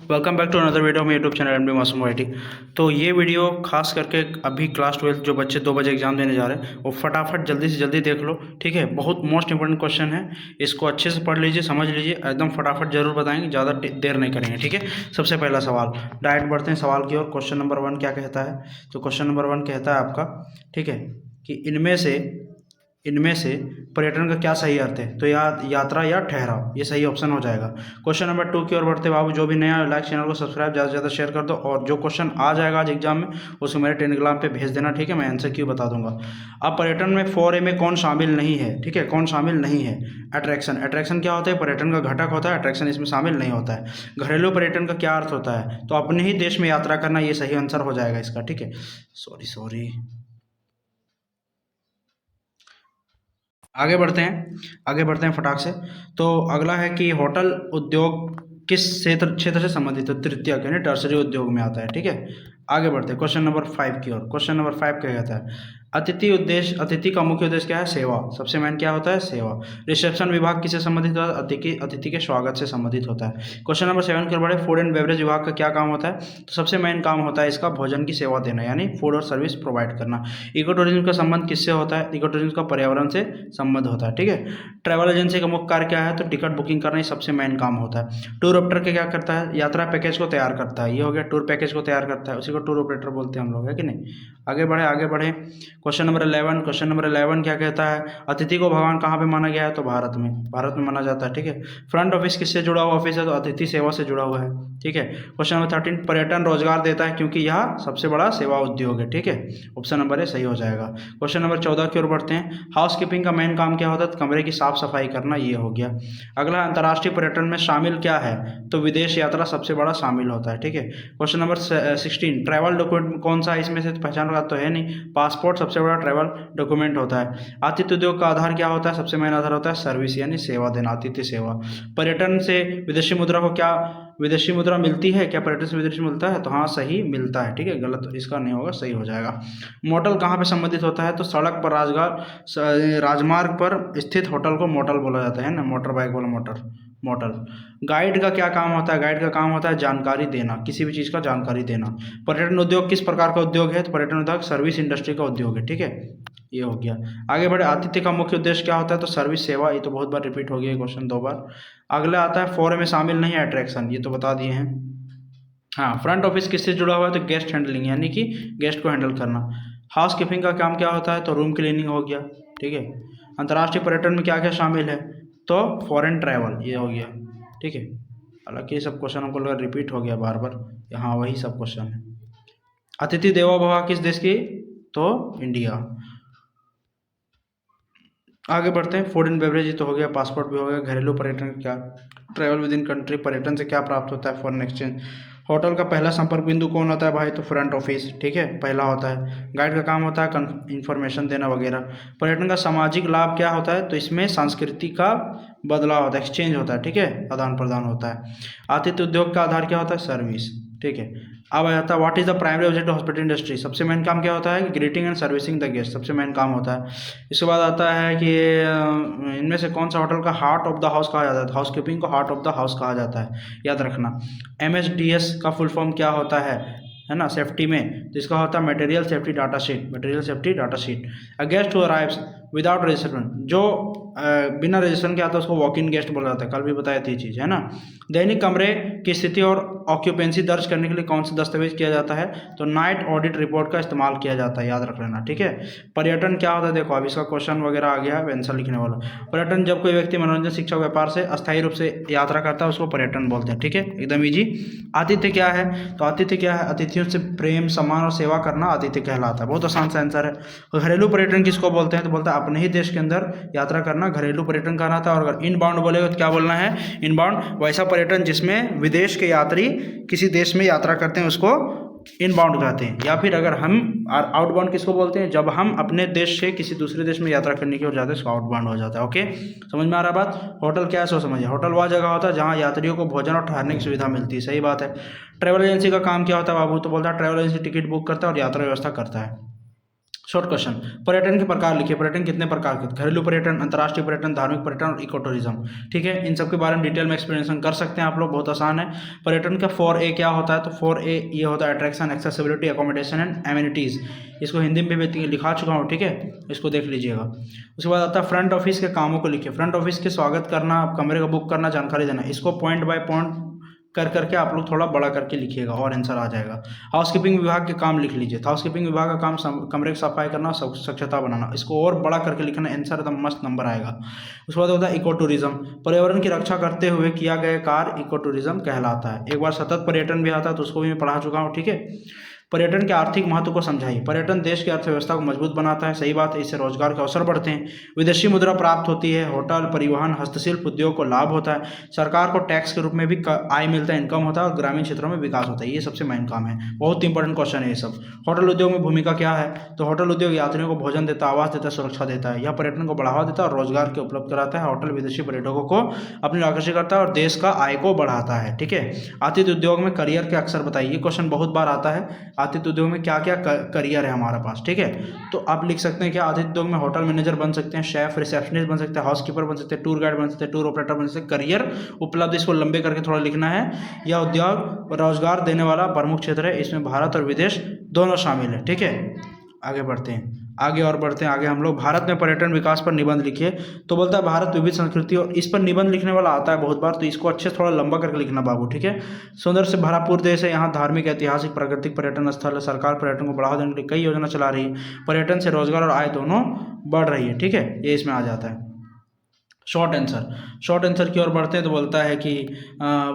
Welcome back to another video में YouTube channel MD Masoom IT. तो ये वीडियो खास करके अभी क्लास 12 जो बच्चे 2 बजे एग्जाम देने जा रहे हैं वो फटाफट जल्दी से जल्दी देख लो, ठीक है। बहुत मोस्ट इंपॉर्टेंट क्वेश्चन है, इसको अच्छे से पढ़ लीजिए, समझ लीजिए, एकदम फटाफट जरूर बताएंगे, ज़्यादा देर नहीं करेंगे, ठीक है। सबसे पहला सवाल, डायरेक्ट बढ़ते हैं सवाल की ओर। क्वेश्चन नंबर 1 क्या कहता है? तो क्वेश्चन नंबर 1 कहता है आपका, ठीक है, कि इनमें से पर्यटन का क्या सही अर्थ है? तो यात्रा या ठहराव, ये सही ऑप्शन हो जाएगा। क्वेश्चन नंबर 2 की ओर बढ़ते बाबू, जो भी नया लाइक चैनल को सब्सक्राइब ज़्यादा से ज़्यादा शेयर कर दो, और जो क्वेश्चन आ जाएगा आज एग्जाम में उसको मेरे टेलीग्राम पे भेज देना, ठीक है। मैं आंसर क्यों बता दूंगा। अब पर्यटन में 4A में कौन शामिल नहीं है, ठीक है, कौन शामिल नहीं है? अट्रैक्शन। अट्रैक्शन क्या होता है? पर्यटन का घटक होता है, अट्रैक्शन इसमें शामिल नहीं होता है। घरेलू पर्यटन का क्या अर्थ होता है? तो अपने ही देश में यात्रा करना, ये सही आंसर हो जाएगा इसका, ठीक है। सॉरी आगे बढ़ते हैं फटाक से। तो अगला है कि होटल उद्योग किस क्षेत्र से संबंधित है? तृतीयक यानी टर्सरी उद्योग में आता है, ठीक है। आगे बढ़ते हैं क्वेश्चन नंबर 5 की ओर। क्वेश्चन नंबर 5 क्या कहता है? अतिथि का मुख्य उद्देश्य क्या है? सेवा। सबसे मेन क्या होता है? सेवा। रिसेप्शन विभाग किससे संबंधित होता है? अतिथि के स्वागत से संबंधित होता है। क्वेश्चन नंबर 7 की ओर बढ़े, फूड एंड बेवरेज विभाग का क्या काम होता है? तो सबसे मेन काम होता है इसका भोजन की सेवा देना, यानी फूड और सर्विस प्रोवाइड करना। इको टूरिज्म का संबंध किससे होता है? इको टूरिज्म का पर्यावरण से संबंध होता है, ठीक है। ट्रैवल एजेंसी का मुख्य कार्य क्या है? तो टिकट बुकिंग करना ही सबसे मेन काम होता है। टूर ऑपरेटर क्या करता है? यात्रा पैकेज को तैयार करता है, ये हो गया, टूर पैकेज को तैयार करता है, उसी को टूर ऑपरेटर बोलते हैं हम लोग, है कि नहीं। आगे बढ़े क्वेश्चन नंबर 11। क्वेश्चन नंबर 11 क्या कहता है? अतिथि को भगवान कहाँ पे माना गया है? तो भारत में माना जाता है, ठीक है। फ्रंट ऑफिस किससे जुड़ा हुआ ऑफिस है? तो अतिथि सेवा से जुड़ा हुआ है, ठीक है। क्वेश्चन नंबर 13, पर्यटन रोजगार देता है क्योंकि यह सबसे बड़ा सेवा उद्योग है, ठीक है। ऑप्शन नंबर ए सही हो जाएगा। क्वेश्चन नंबर 14 की ओर बढ़ते हैं। हाउस कीपिंग का मेन काम क्या होता है? कमरे की साफ सफाई करना, ये हो गया। अगला, अंतर्राष्ट्रीय पर्यटन में शामिल क्या है? तो विदेश यात्रा सबसे बड़ा शामिल होता है, ठीक है। क्वेश्चन नंबर 16, ट्रैवल डॉक्यूमेंट कौन सा है इसमें से? पहचान का तो है नहीं, पासपोर्ट सबसे बड़ा ट्रैवल डॉक्यूमेंट होता है। आतिथ्य उद्योग का आधार क्या होता है? सबसे मेन आधार होता है सर्विस, यानी सेवा देना, आतिथ्य सेवा। पर्यटन से विदेशी मुद्रा को क्या विदेशी मुद्रा मिलती है? क्या पर्यटन से विदेशी मिलता है? तो हाँ, सही मिलता है, ठीक है। गलत इसका नहीं होगा, सही हो जाएगा। मोटल कहाँ पे संबंधित होता है? तो सड़क पर राजमार्ग पर स्थित होटल को मोटल बोला जाता है ना, मोटर बाइक वाला मोटल। गाइड का क्या काम होता है? गाइड का काम होता है जानकारी देना, किसी भी चीज़ का जानकारी देना। पर्यटन उद्योग किस प्रकार का उद्योग है? तो पर्यटन उद्योग सर्विस इंडस्ट्री का उद्योग है, ठीक है। ये हो गया। आगे बढ़े, आतिथ्य का मुख्य उद्देश्य क्या होता है? तो सर्विस सेवा, ये तो बहुत बार रिपीट हो गया क्वेश्चन 2 बार। अगला आता है 4A में शामिल नहीं है अट्रैक्शन, ये तो बता दिए हैं। हाँ, फ्रंट ऑफिस किससे जुड़ा हुआ है? तो गेस्ट हैंडलिंग, यानी कि गेस्ट को हैंडल करना। हाउस कीपिंग का काम क्या होता है? तो रूम क्लीनिंग हो गया, ठीक है। अंतर्राष्ट्रीय पर्यटन में क्या क्या शामिल है? तो फॉरेन ट्रैवल, ये हो गया, ठीक है। हालांकि ये सब क्वेश्चन हमको लगा रिपीट हो गया बार बार, यहाँ वही सब क्वेश्चन है। अतिथि देवो भव किस देश की? तो इंडिया। आगे बढ़ते हैं, फूड एंड बेवरेज तो हो गया, पासपोर्ट भी हो गया। घरेलू पर्यटन क्या? ट्रैवल विद इन कंट्री, पर्यटन से क्या प्राप्त होता है? Foreign exchange. होटल का पहला संपर्क बिंदु कौन होता है भाई? तो फ्रंट ऑफिस, ठीक है, पहला होता है। गाइड का काम होता है इन्फॉर्मेशन देना वगैरह। पर्यटन का सामाजिक लाभ क्या होता है? तो इसमें संस्कृति का बदलाव होता है, एक्सचेंज होता है, ठीक है, आदान प्रदान होता है। आतिथ्य उद्योग का आधार क्या होता है? सर्विस, ठीक है। अब आ जाता है what is the primary objective of hospital industry. सबसे मेन काम क्या होता है? Greeting and servicing the guest, सबसे मेन काम होता है। इसके बाद आता है कि इनमें से कौन सा होटल का हार्ट ऑफ द हाउस कहा जाता है? हाउस कीपिंग को हार्ट ऑफ द हाउस कहा जाता है, याद रखना। MSDS का फुल फॉर्म क्या होता है ना, सेफ्टी में? तो इसका होता है material safety data sheet, material safety data sheet. A guest who arrives without registration, जो बिना रजिस्ट्रेशन के आता है उसको वॉक इन गेस्ट बोला जाता है, कल भी बताया थी चीज़, है ना। दैनिक कमरे की स्थिति और ऑक्यूपेंसी दर्ज करने के लिए कौन सा दस्तावेज किया जाता है? तो नाइट ऑडिट रिपोर्ट का इस्तेमाल किया जाता है, याद रख लेना, ठीक है। पर्यटन क्या होता है? देखो अब इसका क्वेश्चन वगैरह आ गया है, आंसर लिखने वाला। पर्यटन जब कोई व्यक्ति मनोरंजन, शिक्षा, व्यापार से अस्थायी रूप से यात्रा करता है उसको पर्यटन बोलते हैं, ठीक है, एकदम ईजी। आतिथ्य क्या है? तो आतिथ्य क्या है? अतिथियों से प्रेम, सम्मान और सेवा करना आतिथ्य कहलाता है, बहुत आसान सा आंसर है। घरेलू पर्यटन किसको बोलते हैं? तो बोलता है अपने ही देश के अंदर यात्रा करना घरेलू पर्यटन कहलाता है। और अगर इनबाउंड बोलेगा तो क्या बोलना है? इनबाउंड वैसा पर्यटन जिसमें विदेश के यात्री किसी देश में यात्रा करते हैं उसको इनबाउंड कहते हैं। या फिर अगर हम आउटबाउंड किसको बोलते हैं? जब हम अपने देश से किसी दूसरे देश में यात्रा करने की ओर जाते हैं उसको आउटबाउंड हो जाता है, ओके। समझ में आ रहा है बात? होटल क्या है सो समझिए, होटल वह जगह होता है जहाँ यात्रियों को भोजन और ठहरने की सुविधा मिलती है, सही बात है। ट्रैवल एजेंसी का काम क्या होता है बाबू? तो बोलता है ट्रैवल एजेंसी टिकट बुक करता है और यात्रा व्यवस्था करता है। शॉर्ट क्वेश्चन, पर्यटन के प्रकार लिखिए। पर्यटन कितने प्रकार के, घरेलू पर्यटन, अंतर्राष्ट्रीय पर्यटन, धार्मिक पर्यटन और इको टूरिज्म। ठीक है, इन सब के बारे में डिटेल में एक्सप्लेनेशन कर सकते हैं आप लोग, बहुत आसान है। पर्यटन का 4A क्या होता है, तो 4A ये होता है attraction, accessibility, accommodation and amenities. इसको हिंदी में भी लिखा चुका हूँ, ठीक है, इसको देख लीजिएगा। उसके बाद आता है फ्रंट ऑफिस के कामों को लिखिए। फ्रंट ऑफिस के स्वागत करना, कमरे का बुक करना, जानकारी देना। इसको पॉइंट बाय पॉइंट कर करके आप लोग थोड़ा बड़ा करके लिखिएगा और आंसर आ जाएगा। हाउसकीपिंग विभाग के काम लिख लीजिए। हाउसकीपिंग विभाग का काम कमरे की सफाई करना, स्वच्छता बनाना। इसको और बड़ा करके लिखना, आंसर एकदम मस्त नंबर आएगा। उसके बाद होता है इको टूरिज्म, पर्यावरण की रक्षा करते हुए किया गया कार्य इको टूरिज्म कहलाता है। एक बार सतत पर्यटन भी आता है, तो उसको भी मैं पढ़ा चुका हूँ, ठीक है। पर्यटन के आर्थिक महत्व को समझाइए। पर्यटन देश की अर्थव्यवस्था को मजबूत बनाता है, सही बात है, इससे रोजगार के अवसर बढ़ते हैं, विदेशी मुद्रा प्राप्त होती है, होटल, परिवहन, हस्तशिल्प उद्योग को लाभ होता है, सरकार को टैक्स के रूप में भी आय मिलता है, इनकम होता है, और ग्रामीण क्षेत्रों में विकास होता है। ये सबसे मेन काम है, बहुत इंपॉर्टेंट क्वेश्चन है ये सब। होटल उद्योग में भूमिका क्या है, तो होटल उद्योग यात्रियों को भोजन देता है, आवास देता है, सुरक्षा देता है। यह पर्यटन को बढ़ावा देता है और रोजगार के उपलब्ध कराता है। होटल विदेशी पर्यटकों को अपनी ओर आकर्षित करता है और देश का आय को बढ़ाता है, ठीक है। आतिथ्य उद्योग में करियर के अक्सर बताइए, ये क्वेश्चन बहुत बार आता है। आतिथ्य उद्योग में क्या क्या करियर है हमारे पास, ठीक है। तो आप लिख सकते हैं कि आतिथ्य उद्योग में होटल मैनेजर बन सकते हैं, शेफ, रिसेप्शनिस्ट बन सकते हैं, हाउसकीपर बन सकते हैं, टूर गाइड बन सकते हैं, टूर ऑपरेटर बन सकते हैं। करियर उपलब्ध, इसको लंबे करके थोड़ा लिखना है। यह उद्योग रोजगार देने वाला प्रमुख क्षेत्र है, इसमें भारत और विदेश दोनों शामिल है, ठीक है। आगे बढ़ते हैं, आगे हम लोग भारत में पर्यटन विकास पर निबंध लिखिए। तो बोलता है भारत विविध संस्कृति, और इस पर निबंध लिखने वाला आता है बहुत बार, तो इसको अच्छे थोड़ा लंबा करके लिखना बाबू, ठीक है। सौंदर्य से भरपूर देश है, यहाँ धार्मिक, ऐतिहासिक, प्राकृतिक पर्यटन स्थल है। सरकार पर्यटन को बढ़ावा देने के लिए कई योजना चला रही है। पर्यटन से रोजगार और आय दोनों बढ़ रही है, ठीक है, ये इसमें आ जाता है। शॉर्ट आंसर की ओर बढ़ते हैं, तो बोलता है कि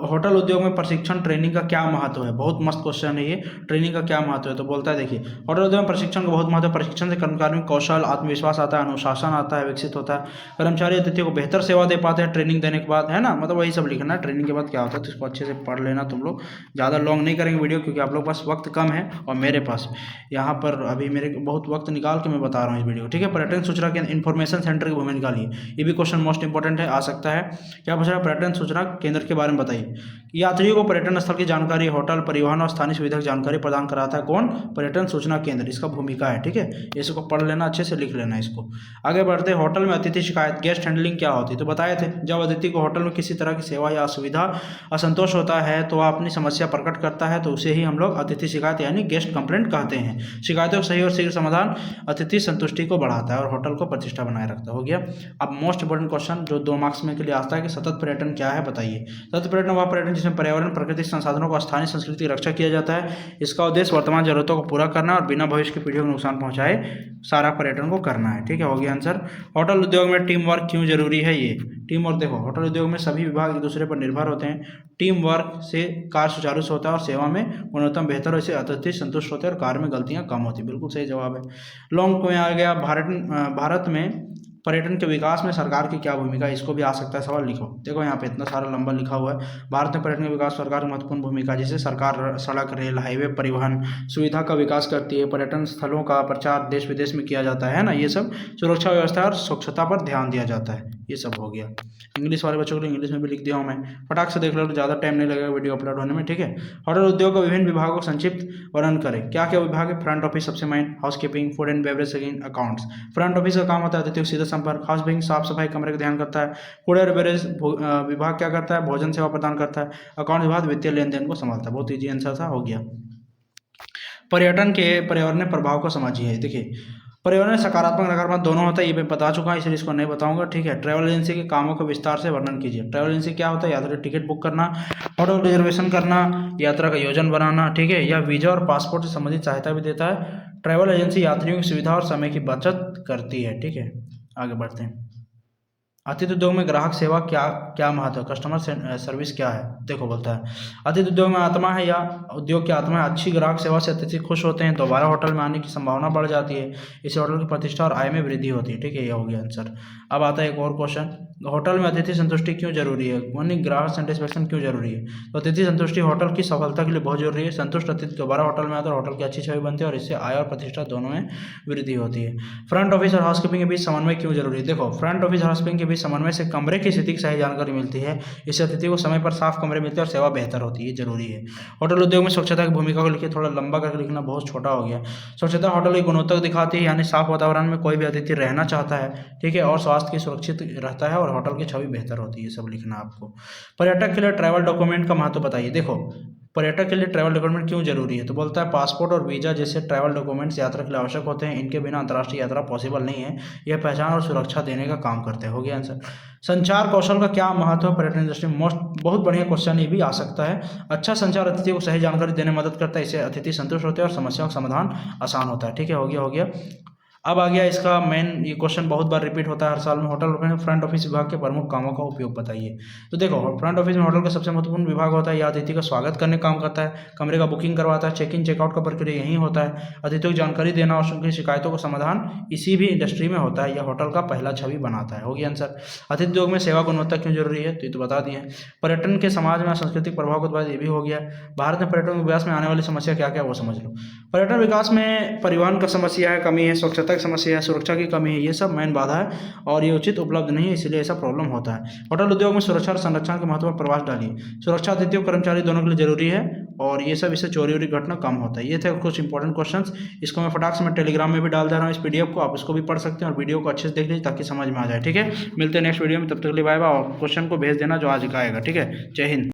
होटल उद्योग में प्रशिक्षण, ट्रेनिंग का क्या महत्व है। बहुत मस्त क्वेश्चन है ये, ट्रेनिंग का क्या महत्व है। तो बोलता है देखिए, होटल उद्योग में प्रशिक्षण का बहुत महत्व है। प्रशिक्षण से कर्मचारियों में कौशल, आत्मविश्वास आता है, अनुशासन आता है, विकसित होता है। कर्मचारी अतिथियों को बेहतर सेवा दे पाते हैं ट्रेनिंग देने के बाद, है ना, मतलब वही सब लिखना है। ट्रेनिंग के बाद क्या होता है, तो इसको अच्छे से पढ़ लेना तुम लोग। ज़्यादा लॉन्ग नहीं करेंगे वीडियो, क्योंकि आप लोग के पास वक्त कम है और मेरे पास यहाँ पर अभी मेरे बहुत वक्त निकाल के मैं बता रहा हूँ इस वीडियो, ठीक है। पर्यटन सूचना के इन्फॉर्मेशन सेंटर की भूमिका निकालिए, ये भी क्वेश्चन मोस्ट इंपॉर्टेंट है, आ सकता है। क्या पूछ रहा है, पर्यटन सूचना केंद्र के बारे में बताइए। यात्रियों को पर्यटन स्थल की जानकारी, होटल, परिवहन और स्थानीय सुविधा की जानकारी प्रदान कराता है कौन, पर्यटन सूचना केंद्र, इसका भूमिका है, ठीक है। इसको पढ़ लेना, अच्छे से लिख लेना इसको। आगे बढ़ते हैं, होटल में अतिथि शिकायत, गेस्ट हैंडलिंग क्या होती है। तो बताए थे, जब अतिथि को होटल में किसी तरह की सेवा या असुविधा, असंतोष होता है, तो वह अपनी समस्या प्रकट करता है, तो उसे ही हम लोग अतिथि शिकायत यानी गेस्ट कंप्लेंट कहते हैं। शिकायतों का सही और शीघ्र समाधान अतिथि संतुष्टि को बढ़ाता है और होटल को प्रतिष्ठा बनाए रखता है। हो गया। अब मोस्ट इंपोर्टेंट क्वेश्चन जो 2 मार्क्स में के लिए आता है कि सतत पर्यटन क्या है, बताइए। सतत पर्यटन वह पर्यटन जिसमें पर्यावरण, प्राकृतिक संसाधनों को, स्थानीय संस्कृति की रक्षा किया जाता है। इसका उद्देश्य वर्तमान जरूरतों को पूरा करना और बिना भविष्य की पीढ़ियों को नुकसान पहुंचाए सारा पर्यटन को करना है, ठीक है। हो गया आंसर। होटल उद्योग में टीम वर्क क्यों जरूरी है, ये टीम वर्क देखो, होटल उद्योग में सभी विभाग एक दूसरे पर निर्भर होते हैं। टीम वर्क से कार्य सुचारू से होता है और सेवा में गुणवत्ता बेहतर हो, इससे अतिथि संतुष्ट होते हैं और कार्य में गलतियां कम होती है। बिल्कुल सही जवाब है। लॉन्ग में आ गया, भारत में पर्यटन के विकास में सरकार की क्या भूमिका है, इसको भी आ सकता है सवाल, लिखो। देखो यहाँ पे इतना सारा लंबा लिखा हुआ है। भारत में पर्यटन के विकास सरकार की महत्वपूर्ण भूमिका, जिसे सरकार सड़क, रेल, हाईवे, परिवहन सुविधा का विकास करती है। पर्यटन स्थलों का प्रचार देश विदेश में किया जाता है ना, ये सब। सुरक्षा व्यवस्था और स्वच्छता पर ध्यान दिया जाता है, ये सब हो गया। इंग्लिश वाले बच्चों के लिए इंग्लिश में भी लिख दिया हूँ मैं, फटाक से देख लो, तो ज़्यादा टाइम नहीं लगेगा वीडियो अपलोड होने में, ठीक है। होटल उद्योग के विभिन्न विभागों को संक्षिप्त वर्णन करें। क्या क्या विभाग है, फ्रंट ऑफिस सबसे main, housekeeping, food and beverage, second accounts. Front office का काम होता है अतिथियों का सीधा संपर्क, हाउसकीपिंग साफ सफाई, कमरे का ध्यान करता है। फूड एंड बेवरेज विभाग क्या करता है, भोजन सेवा प्रदान करता है। अकाउंट विभाग वित्तीय लेन देन को संभालता है। बहुत ईजी आंसर था, हो गया। पर्यटन के पर्यावरणीय प्रभाव को समझिए। देखिए, पर्यावरण सकारात्मक नकारात्मक दोनों होता है, ये मैं बता चुका हूँ, इसलिए इसको नहीं बताऊंगा, ठीक है। ट्रैवल एजेंसी के कामों को विस्तार से वर्णन कीजिए। ट्रैवल एजेंसी क्या होता है, यात्रा टिकट बुक करना, होटल रिजर्वेशन करना, यात्रा का योजना बनाना, ठीक है। या वीजा और पासपोर्ट से संबंधित सहायता भी देता है। ट्रैवल एजेंसी यात्रियों की सुविधा और समय की बचत करती है, ठीक है। आगे बढ़ते हैं। आतिथ्य उद्योग में ग्राहक सेवा क्या क्या महत्व है, कस्टमर सर्विस क्या है। देखो बोलता है, आतिथ्य उद्योग में आत्मा है या उद्योग की आत्मा है। अच्छी ग्राहक सेवा से अतिथि खुश होते हैं, दोबारा होटल में आने की संभावना बढ़ जाती है, इससे होटल की प्रतिष्ठा और आय में वृद्धि होती है, ठीक है। ये हो गया आंसर। अब आता है एक और क्वेश्चन, होटल में अतिथि संतुष्टि क्यों जरूरी है, यानी ग्राहक सेटिस्फेक्शन क्यों जरूरी है। तो अतिथि संतुष्टि होटल की सफलता के लिए बहुत जरूरी है। संतुष्ट अतिथि दोबारा होटल में आते हैं, होटल की अच्छी छवि बनती है और इससे आय और प्रतिष्ठा दोनों में वृद्धि होती है। फ्रंट ऑफिस और हाउसकीपिंग के बीच समन्वय क्यों जरूरी है। देखो, फ्रंट ऑफिस और हाउसकीपिंग के बीच बीच समन्वय से कमरे की स्थिति की सही जानकारी मिलती है। इससे अतिथि को समय पर साफ कमरे मिलते हैं और सेवा बेहतर होती है, जरूरी है। होटल उद्योग में स्वच्छता की भूमिका को लिखिए, थोड़ा लंबा करके लिखना, बहुत छोटा हो गया। स्वच्छता होटल की गुणवत्ता दिखाती है, यानी साफ वातावरण में कोई भी अतिथि रहना चाहता है, ठीक है, और स्वास्थ्य की सुरक्षित रहता है और होटल की छवि बेहतर होती है, सब लिखना आपको। पर्यटक के लिए ट्रैवल डॉक्यूमेंट का महत्व बताइए। देखो, पर्यटक के लिए ट्रैवल डॉक्यूमेंट क्यों जरूरी है, तो बोलता है पासपोर्ट और वीजा जैसे ट्रैवल डॉक्यूमेंट्स यात्रा के लिए आवश्यक होते हैं। इनके बिना अंतर्राष्ट्रीय यात्रा पॉसिबल नहीं है। यह पहचान और सुरक्षा देने का काम करते हैं। हो गया आंसर। संचार कौशल का क्या महत्व है पर्यटन इंडस्ट्री में? बहुत बढ़िया क्वेश्चन ये भी आ सकता है। अच्छा संचार अतिथियों को सही जानकारी देने में मदद करता है। इससे अतिथि संतुष्ट होते हैं और समस्याओं का समाधान आसान होता है। ठीक है, हो गया। अब आ गया इसका मेन, ये क्वेश्चन बहुत बार रिपीट होता है हर साल में। होटल में फ्रंट ऑफिस विभाग के प्रमुख कामों का उपयोग बताइए। तो देखो, फ्रंट ऑफिस में होटल का सबसे महत्वपूर्ण विभाग होता है। यह अतिथि का स्वागत करने का काम करता है, कमरे का बुकिंग करवाता है, चेक इन चेकआउट का प्रक्रिया यही होता है। अतिथियों को जानकारी देना और उनकी शिकायतों का समाधान इसी भी इंडस्ट्री में होता है। यह होटल का पहला छवि बनाता है। हो गया आंसर। अतिथि उद्योग में सेवा गुणवत्ता क्यों जरूरी है, तो ये तो बता दिए। पर्यटन के समाज में सांस्कृतिक प्रभाव के बाद ये भी हो गया। भारत में पर्यटन विकास में आने वाली समस्या क्या क्या वो समझ लो। पर्यटन विकास में परिवहन का समस्या है, कमी है, स्वच्छता की समस्या है, सुरक्षा की कमी है, ये सब मेन बाधा है और ये उचित उपलब्ध नहीं है, इसलिए ऐसा प्रॉब्लम होता है। होटल उद्योग में सुरक्षा और संरक्षण के महत्व पर प्रकाश डालिए। सुरक्षा अतिथियों कर्मचारी दोनों के लिए जरूरी है और ये सब, इससे चोरी वोरी घटना कम होता है। ये थे कुछ इंपॉर्टेंट क्वेश्चंस। इसको मैं फटाक से मैं टेलीग्राम में भी डाल दे रहा हूँ इस पीडीएफ को, आप इसको भी पढ़ सकते हैं और वीडियो को अच्छे से देख लीजिए ताकि समझ में आ जाए। ठीक है, मिलते हैं नेक्स्ट वीडियो में, तब तक के लिए बाय बाय। और क्वेश्चन को भेज देना जो आज का आएगा। ठीक है, जय हिंद।